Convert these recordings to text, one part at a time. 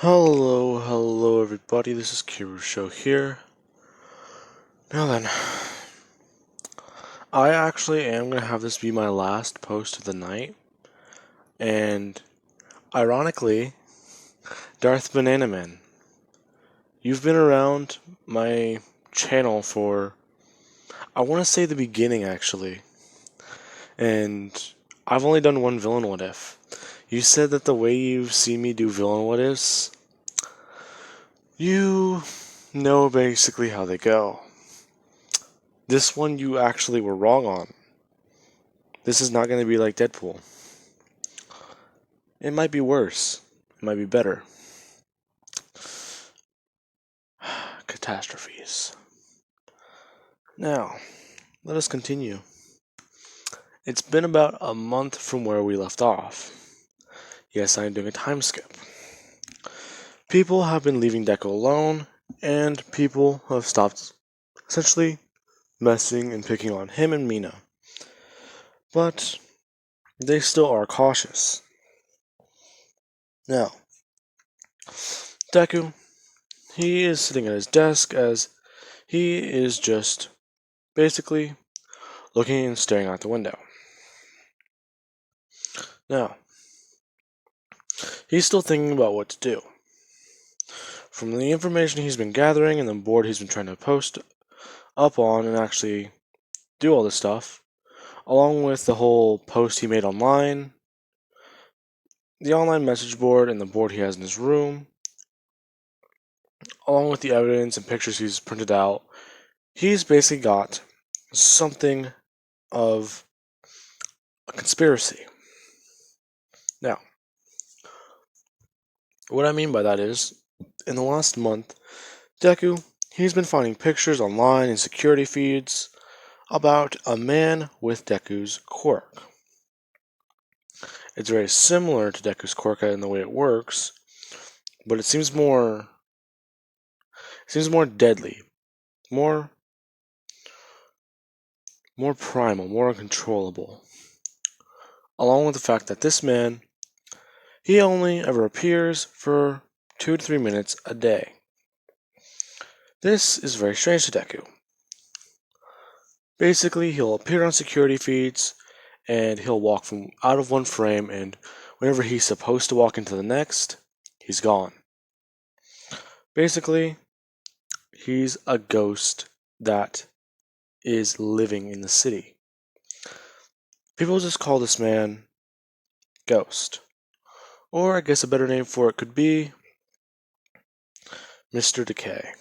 Hello everybody, this is Kirusho here. Now then, I actually am going to have this be my last post of the night, and ironically, Darth Banana Man, you've been around my channel for, I want to say the beginning actually, and I've only done one villain what if. You said that the way you've seen me do villain what ifs, you know basically how they go. This one you actually were wrong on. This is not going to be like Deadpool. It might be worse. It might be better. Catastrophes. Now, let us continue. It's been about a month from where we left off. Yes, I am doing a time skip. People have been leaving Deku alone, and people have stopped essentially messing and picking on him and Mina. But they still are cautious. Now, Deku, he is sitting at his desk as he is just basically looking and staring out the window. Now, he's still thinking about what to do. From the information he's been gathering and the board he's been trying to post up on and actually do all this stuff, along with the whole post he made online, the online message board and the board he has in his room, along with the evidence and pictures he's printed out, he's basically got something of a conspiracy. Now, what I mean by that is, in the last month, Deku, he's been finding pictures online and security feeds about a man with Deku's quirk. It's very similar to Deku's quirk in the way it works, but it seems more deadly, more primal, more uncontrollable. Along with the fact that this man, he only ever appears for 2 to 3 minutes a day. This is very strange to Deku. Basically, he'll appear on security feeds, and he'll walk from out of one frame, and whenever he's supposed to walk into the next, he's gone. Basically, he's a ghost that is living in the city. People just call this man Ghost. Or I guess a better name for it could be Mr. Decay.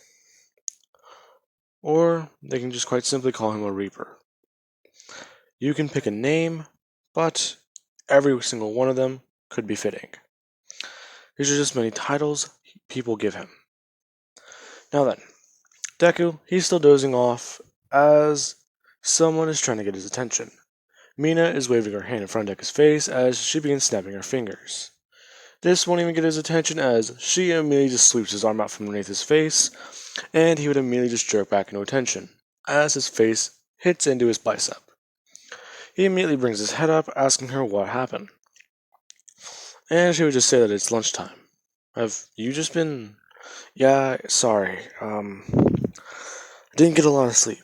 Or they can just quite simply call him a Reaper. You can pick a name, but every single one of them could be fitting. These are just many titles people give him. Now then, Deku, he's still dozing off as someone is trying to get his attention. Mina is waving her hand in front of Deku's face as she begins snapping her fingers. This won't even get his attention as she immediately just sweeps his arm out from underneath his face, and he would immediately just jerk back into attention as his face hits into his bicep. He immediately brings his head up, asking her what happened. And she would just say that it's lunchtime. Have you just been... Yeah, sorry. I didn't get a lot of sleep.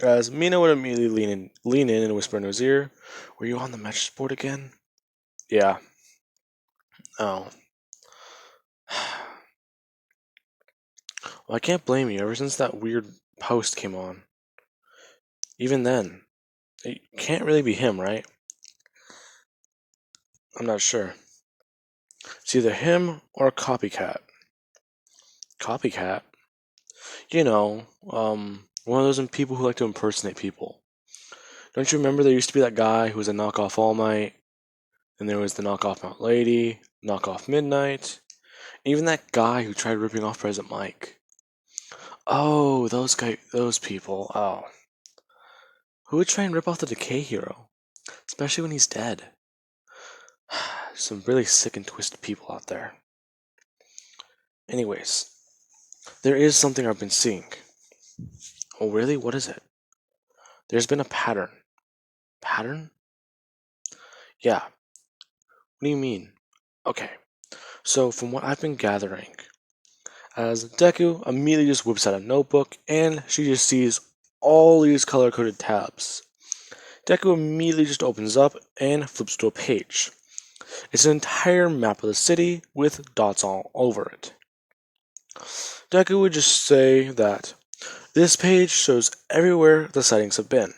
As Mina would immediately lean in and whisper in his ear, "Were you on the message board again?" "Yeah." "Oh." "Well, I can't blame you ever since that weird post came on. Even then, it can't really be him, right?" "I'm not sure. It's either him or a copycat." "Copycat?" "You know, one of those people who like to impersonate people. Don't you remember there used to be that guy who was a knockoff All Might, and there was the knockoff Mount Lady, knockoff Midnight, and even that guy who tried ripping off President Mike? Oh, those people. Oh. Who would try and rip off the Decay hero? Especially when he's dead. Some really sick and twisted people out there. Anyways, there is something I've been seeing." "Oh, really? What is it?" "There's been a pattern." "Pattern?" "Yeah. What do you mean?" "Okay. So, from what I've been gathering, as Deku immediately just whips out a notebook and she just sees all these color coded tabs. Deku immediately just opens up and flips to a page. It's an entire map of the city with dots all over it. Deku would just say that this page shows everywhere the sightings have been.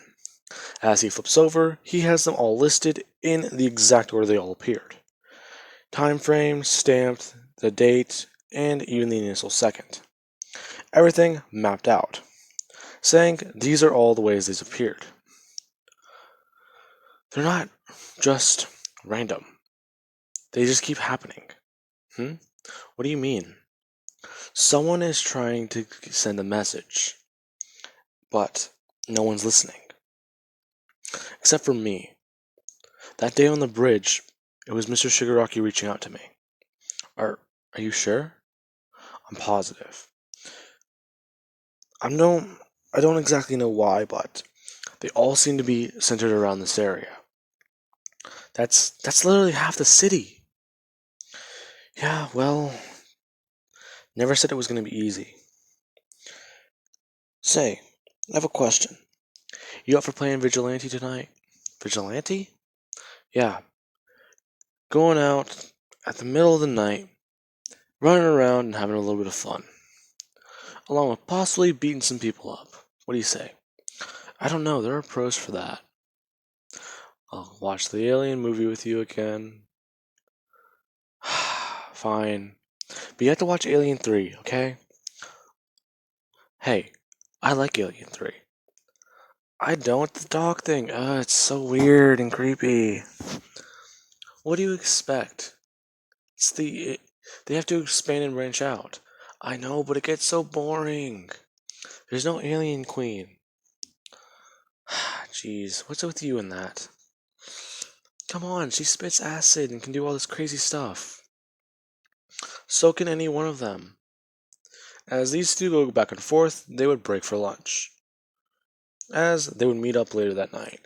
As he flips over, he has them all listed in the exact order they all appeared. Time frame, stamped, the date, and even the initial second. Everything mapped out, saying these are all the ways these appeared. They're not just random. They just keep happening. What do you mean? Someone is trying to send a message, but no one's listening. Except for me. That day on the bridge, it was Mr. Shigaraki reaching out to me. Are you sure? I'm positive. I don't exactly know why, but they all seem to be centered around this area. That's literally half the city. Yeah, well, never said it was going to be easy. Say, I have a question. You up for playing vigilante tonight? Vigilante? Yeah. Going out at the middle of the night, running around and having a little bit of fun. Along with possibly beating some people up. What do you say? I don't know, there are pros for that. I'll watch the Alien movie with you again. Fine. But you have to watch Alien 3, okay? Hey, I like Alien 3. I don't, the dog thing. It's so weird and creepy. What do you expect? They have to expand and branch out. I know, but it gets so boring. There's no alien queen. Jeez, what's with you and that? Come on, she spits acid and can do all this crazy stuff. So can any one of them. As these two go back and forth, they would break for lunch. As they would meet up later that night.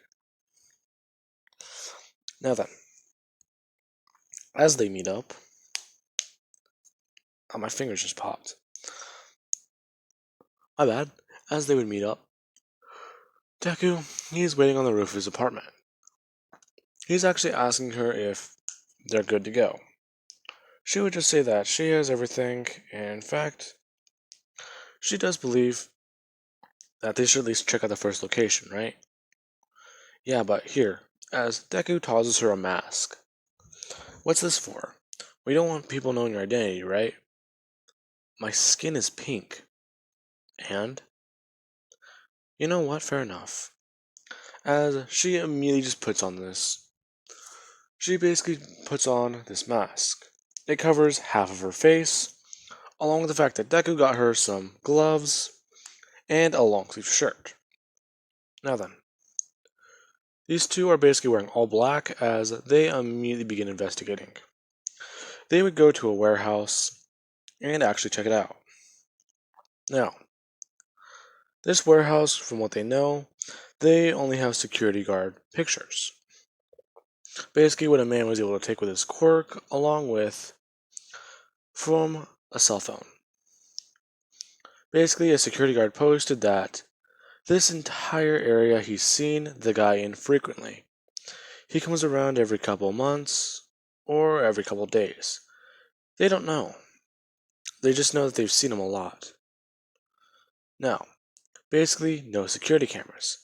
Now then, as they meet up, my fingers just popped. My bad. As they would meet up, Deku, he's waiting on the roof of his apartment. He's actually asking her if they're good to go. She would just say that she has everything, and in fact, she does believe that they should at least check out the first location, right? Yeah, but here, as Deku tosses her a mask. What's this for? We don't want people knowing your identity, right? My skin is pink. And? You know what? Fair enough. As she immediately just puts on this. She basically puts on this mask. It covers half of her face, along with the fact that Deku got her some gloves and a long sleeve shirt. Now then, these two are basically wearing all black as they immediately begin investigating. They would go to a warehouse and actually check it out. Now, this warehouse, from what they know, they only have security guard pictures. Basically, what a man was able to take with his quirk, along with from a cell phone. Basically, a security guard posted that this entire area he's seen the guy in frequently. He comes around every couple months or every couple days. They don't know. They just know that they've seen him a lot. Now, basically, no security cameras.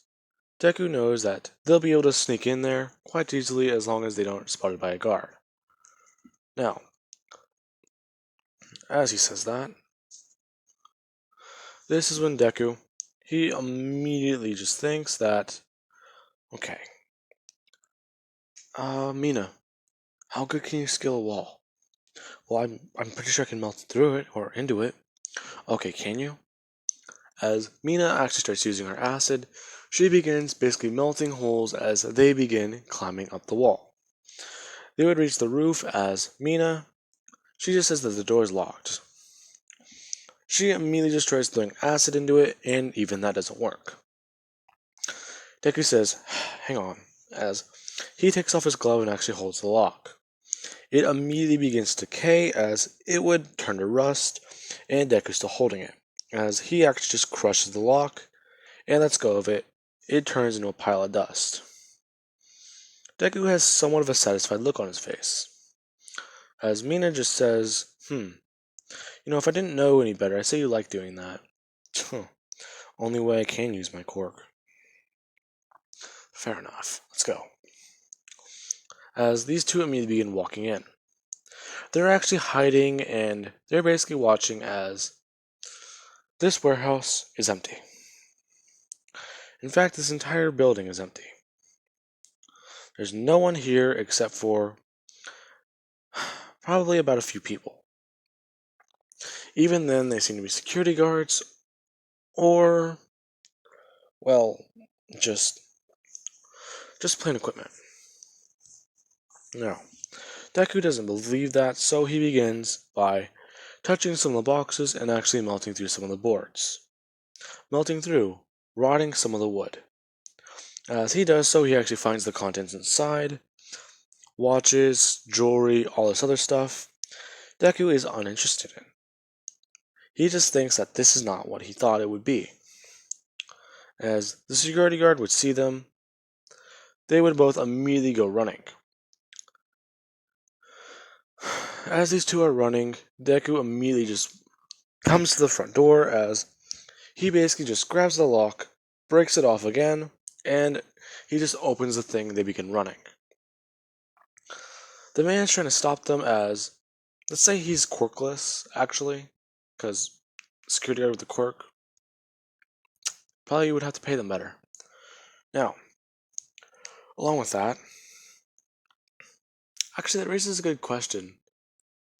Deku knows that they'll be able to sneak in there quite easily as long as they don't get spotted by a guard. Now, as he says that, this is when Deku, he immediately just thinks that, okay, Mina, how good can you scale a wall? Well, I'm pretty sure I can melt through it or into it. Okay, can you? As Mina actually starts using her acid, she begins basically melting holes as they begin climbing up the wall. They would reach the roof as Mina, she just says that the door is locked. She immediately just tries throwing acid into it, and even that doesn't work. Deku says, hang on, as he takes off his glove and actually holds the lock. It immediately begins to decay as it would turn to rust, and Deku's still holding it. As he actually just crushes the lock and lets go of it, it turns into a pile of dust. Deku has somewhat of a satisfied look on his face, as Mina just says, if I didn't know any better, I'd say you like doing that. Only way I can use my quirk. Fair enough. Let's go. As these two immediately begin walking in. They're actually hiding and they're basically watching as this warehouse is empty. In fact, this entire building is empty. There's no one here except for probably about a few people. Even then, they seem to be security guards or, well, just plain equipment. No. Deku doesn't believe that, so he begins by touching some of the boxes and actually melting through some of the boards. Melting through, rotting some of the wood. As he does so, he actually finds the contents inside. Watches, jewelry, all this other stuff. Deku is uninterested in. He just thinks that this is not what he thought it would be. As the security guard would see them, they would both immediately go running. As these two are running, Deku immediately just comes to the front door as he basically just grabs the lock, breaks it off again, and he just opens the thing and they begin running. The man's trying to stop them as, let's say he's quirkless, actually, because security guard with the quirk, probably you would have to pay them better. Now, along with that, actually that raises a good question.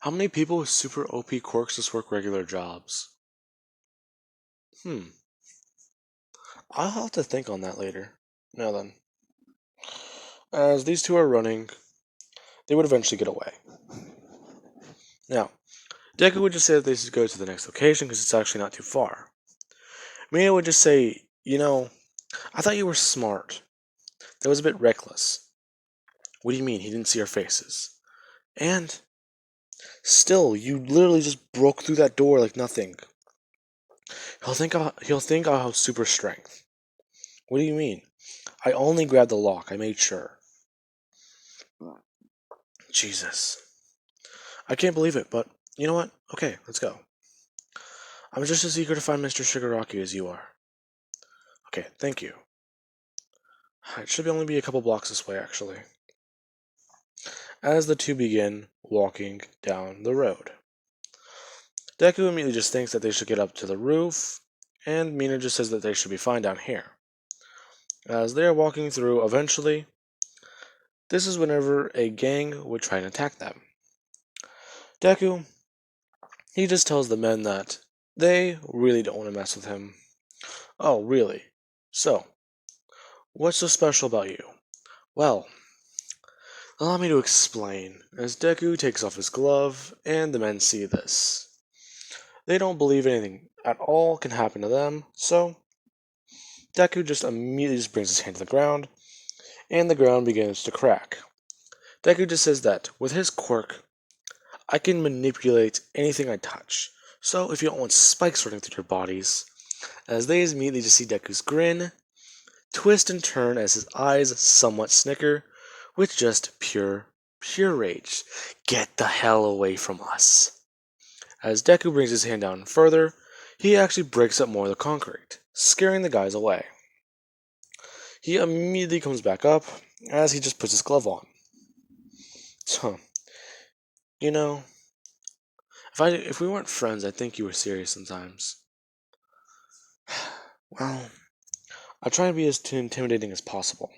How many people with super OP quirks just work regular jobs? I'll have to think on that later. Now then, as these two are running, they would eventually get away. Now, Deku would just say that they should go to the next location because it's actually not too far. Mina would just say, I thought you were smart. That was a bit reckless. What do you mean? He didn't see our faces. And still, you literally just broke through that door like nothing. He'll think I'll have super strength. What do you mean? I only grabbed the lock. I made sure. Jesus. I can't believe it, but you know what? Okay, let's go. I'm just as eager to find Mr. Shigaraki as you are. Okay, thank you. It should only be a couple blocks this way, actually. As the two begin walking down the road, Deku immediately just thinks that they should get up to the roof, and Mina just says that they should be fine down here. As they are walking through, eventually, this is whenever a gang would try and attack them. Deku, he just tells the men that they really don't want to mess with him. Oh, really? So, what's so special about you? Well, allow me to explain, as Deku takes off his glove, and the men see this. They don't believe anything at all can happen to them, so Deku just immediately just brings his hand to the ground, and the ground begins to crack. Deku just says that, with his quirk, I can manipulate anything I touch, so if you don't want spikes running through your bodies, as they immediately just see Deku's grin, twist and turn as his eyes somewhat snicker, with just pure rage. Get the hell away from us. As Deku brings his hand down further, he actually breaks up more of the concrete, scaring the guys away. He immediately comes back up as he just puts his glove on. So, if we weren't friends, I'd think you were serious sometimes. Well, I try to be as intimidating as possible.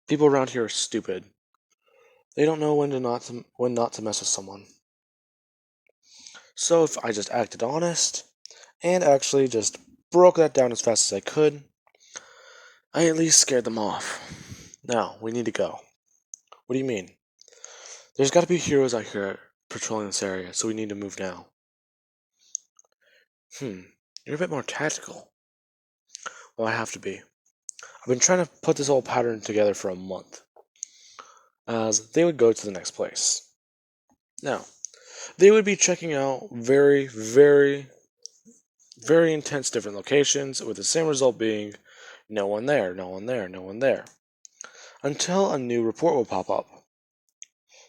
People around here are stupid. They don't know when not to mess with someone. So if I just acted honest, and actually just broke that down as fast as I could, I at least scared them off. Now, we need to go. What do you mean? There's gotta be heroes out here patrolling this area, so we need to move now. You're a bit more tactical. Well, I have to be. I've been trying to put this whole pattern together for a month. as they would go to the next place. Now, they would be checking out very, very, very intense different locations, with the same result being no one there, no one there, no one there, until a new report will pop up.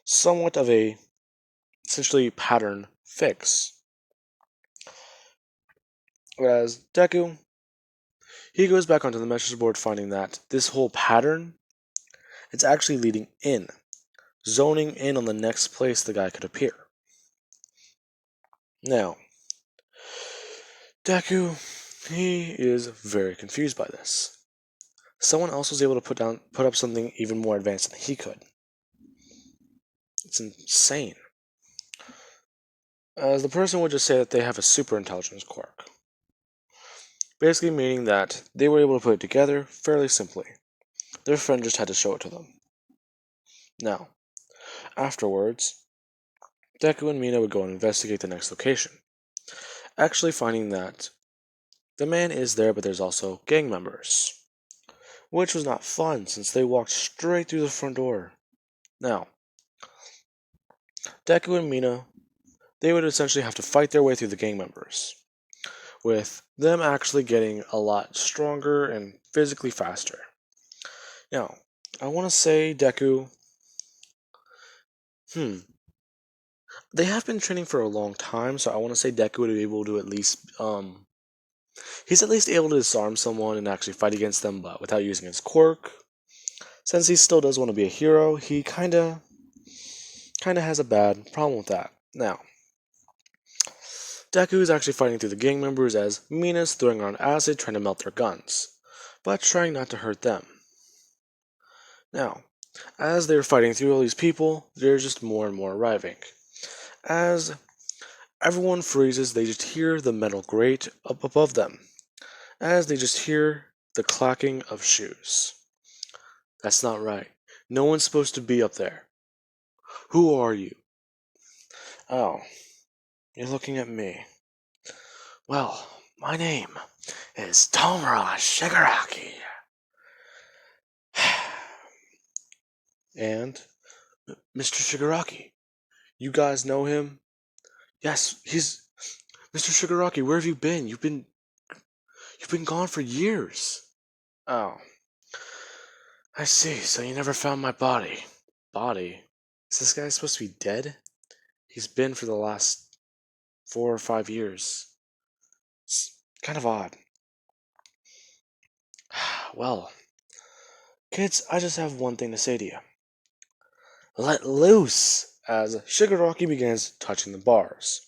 Somewhat of a, essentially, pattern fix. Whereas Deku, he goes back onto the message board finding that this whole pattern, it's actually leading in, zoning in on the next place the guy could appear. Now, Deku, he is very confused by this. Someone else was able to put up something even more advanced than he could. It's insane. As the person would just say that they have a super intelligence quirk. Basically meaning that they were able to put it together fairly simply. Their friend just had to show it to them. Now, afterwards, Deku and Mina would go and investigate the next location, actually finding that the man is there, but there's also gang members, which was not fun since they walked straight through the front door. Now, Deku and Mina, they would essentially have to fight their way through the gang members, with them actually getting a lot stronger and physically faster. Now, I want to say Deku, they have been training for a long time, so I want to say Deku would be able to at least, he's at least able to disarm someone and actually fight against them, but without using his quirk. Since he still does want to be a hero, he kinda has a bad problem with that. Now, Deku is actually fighting through the gang members as Mina's throwing around acid trying to melt their guns, but trying not to hurt them. Now, as they're fighting through all these people, there's just more and more arriving. As everyone freezes, they just hear the metal grate up above them, as they just hear the clacking of shoes. That's not right. No one's supposed to be up there. Who are you? Oh, you're looking at me. Well, my name is Tomura Shigaraki. And Mr. Shigaraki, you guys know him? Yes, he's Mr. Shigaraki. Where have you been? You've been gone for years. Oh, I see. So you never found my body. Body? Is this guy supposed to be dead? He's been for the last 4 or 5 years. It's kind of odd. Well, kids, I just have one thing to say to you. Let loose! As Shigaraki begins touching the bars.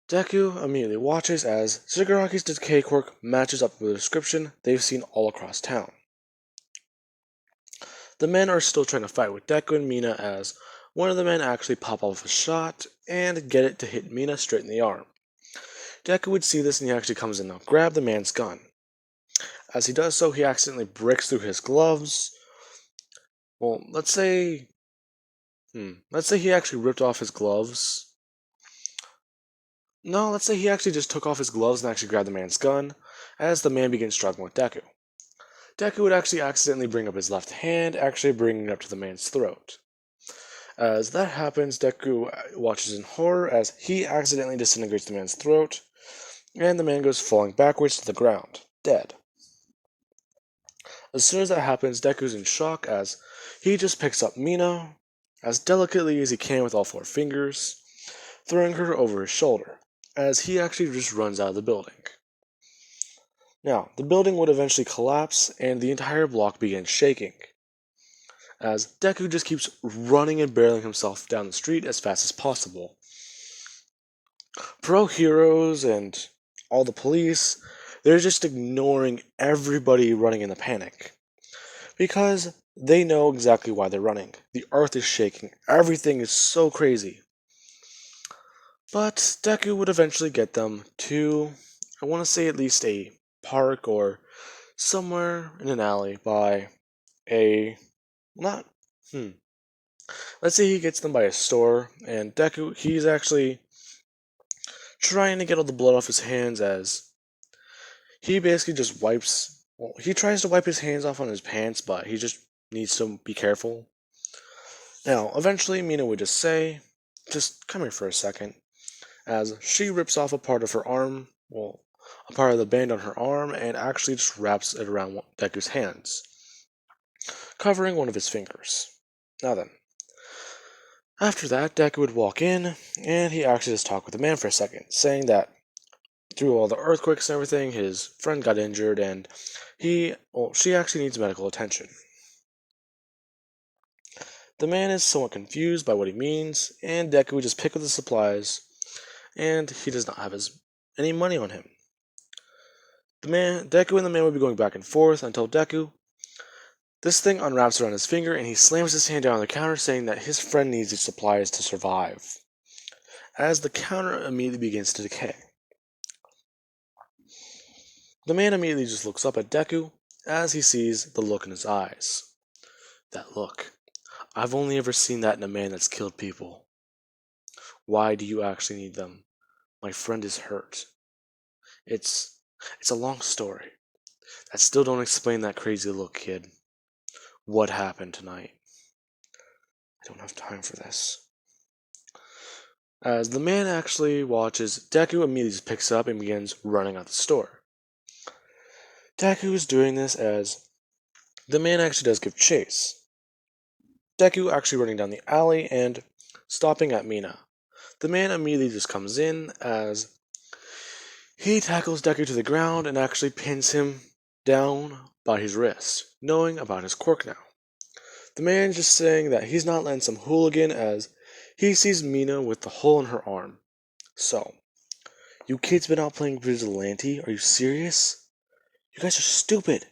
Deku immediately watches as Shigaraki's decay quirk matches up with the description they've seen all across town. The men are still trying to fight with Deku and Mina as one of the men actually pop off a shot and get it to hit Mina straight in the arm. Deku would see this and he actually comes in to grab the man's gun. As he does so, he accidentally breaks through his gloves. Well, let's say he actually ripped off his gloves. No, let's say he actually just took off his gloves and actually grabbed the man's gun, as the man begins struggling with Deku. Deku would actually accidentally bring up his left hand, actually bringing it up to the man's throat. As that happens, Deku watches in horror as he accidentally disintegrates the man's throat, and the man goes falling backwards to the ground, dead. As soon as that happens, Deku's in shock as he just picks up Mina, as delicately as he can with all 4 fingers, throwing her over his shoulder, as he actually just runs out of the building. Now, the building would eventually collapse, and the entire block begins shaking, as Deku just keeps running and barreling himself down the street as fast as possible. Pro heroes and all the police, they're just ignoring everybody running in a panic, because they know exactly why they're running. The earth is shaking, everything is so crazy. But Deku would eventually get them to, I want to say at least a park or somewhere in an alley by a, not, let's say he gets them by a store, and Deku, he's actually trying to get all the blood off his hands as he basically just he tries to wipe his hands off on his pants, but he just needs to be careful. Now, eventually, Mina would just say, "Just come here for a second," as she rips off a part of her arm, well, a part of the band on her arm, and actually just wraps it around Deku's hands, covering one of his fingers. Now then, after that, Deku would walk in, and he actually just talked with the man for a second, saying that through all the earthquakes and everything, his friend got injured, and she actually needs medical attention. The man is somewhat confused by what he means, and Deku would just pick up the supplies, and he does not have any money on him. Deku and the man would be going back and forth until this thing unwraps around his finger, and he slams his hand down on the counter, saying that his friend needs these supplies to survive, as the counter immediately begins to decay. The man immediately just looks up at Deku as he sees the look in his eyes. That look. I've only ever seen that in a man that's killed people. Why do you actually need them? My friend is hurt. It's a long story. That still don't explain that crazy look, kid. What happened tonight? I don't have time for this. As the man actually watches, Deku immediately just picks up and begins running out the store. Deku is doing this as the man actually does give chase. Deku actually running down the alley and stopping at Mina. The man immediately just comes in as he tackles Deku to the ground and actually pins him down by his wrist, knowing about his quirk now. The man just saying that he's not letting some hooligan as he sees Mina with the hole in her arm. So, you kids been out playing vigilante? Are you serious? You guys are stupid.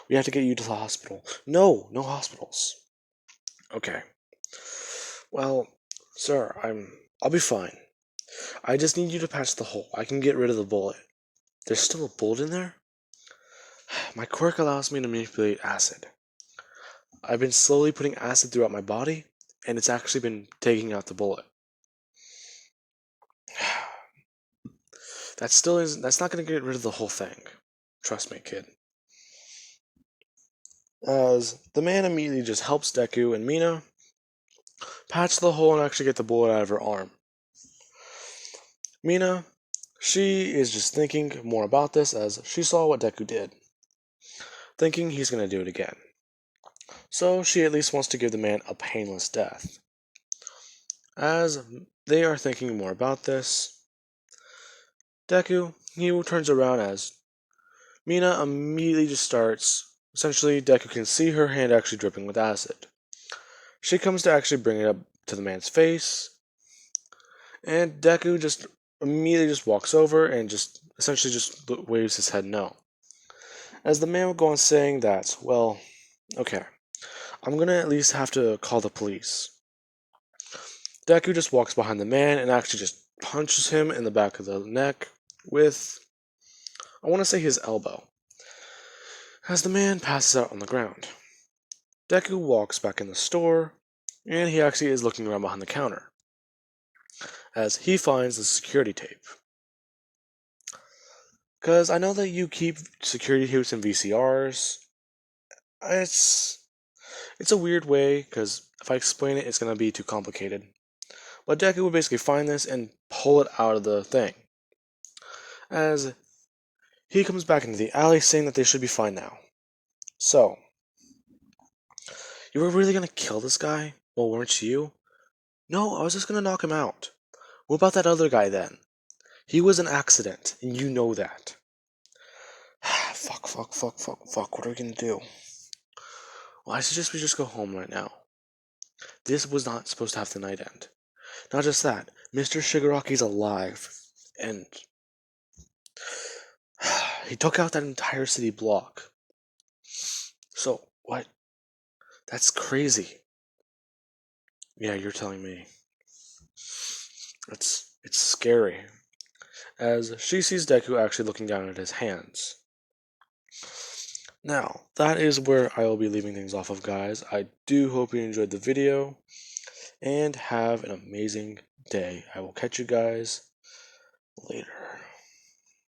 We have to get you to the hospital. No hospitals. Okay. Well, sir, I'll be fine. I just need you to patch the hole. I can get rid of the bullet. There's still a bullet in there? My quirk allows me to manipulate acid. I've been slowly putting acid throughout my body, and it's actually been taking out the bullet. That's not going to get rid of the whole thing. Trust me, kid. As the man immediately just helps Deku and Mina patch the hole and actually get the bullet out of her arm. Mina, she is just thinking more about this as she saw what Deku did, thinking he's going to do it again. So she at least wants to give the man a painless death. As they are thinking more about this, Deku, he turns around as Mina immediately just starts. Essentially, Deku can see her hand actually dripping with acid. She comes to actually bring it up to the man's face, and Deku just immediately just walks over and just essentially just waves his head no. As the man would go on saying that, well, okay, I'm gonna at least have to call the police. Deku just walks behind the man and actually just punches him in the back of the neck with, I want to say, his elbow, as the man passes out on the ground. Deku walks back in the store, and he actually is looking around behind the counter, as he finds the security tape. Because I know that you keep security tapes in VCRs. It's a weird way, because if I explain it, it's going to be too complicated. But Deku would basically find this and pull it out of the thing, as he comes back into the alley saying that they should be fine now. So, you were really going to kill this guy? Well, weren't you? No, I was just going to knock him out. What about that other guy then? He was an accident, and you know that. Fuck. What are we gonna do? Well, I suggest we just go home right now. This was not supposed to have the night end. Not just that, Mr. Shigaraki's alive, and he took out that entire city block. So, what? That's crazy. Yeah, you're telling me. It's scary. As she sees Deku actually looking down at his hands. Now, that is where I will be leaving things off of, guys. I do hope you enjoyed the video, and have an amazing day. I will catch you guys later.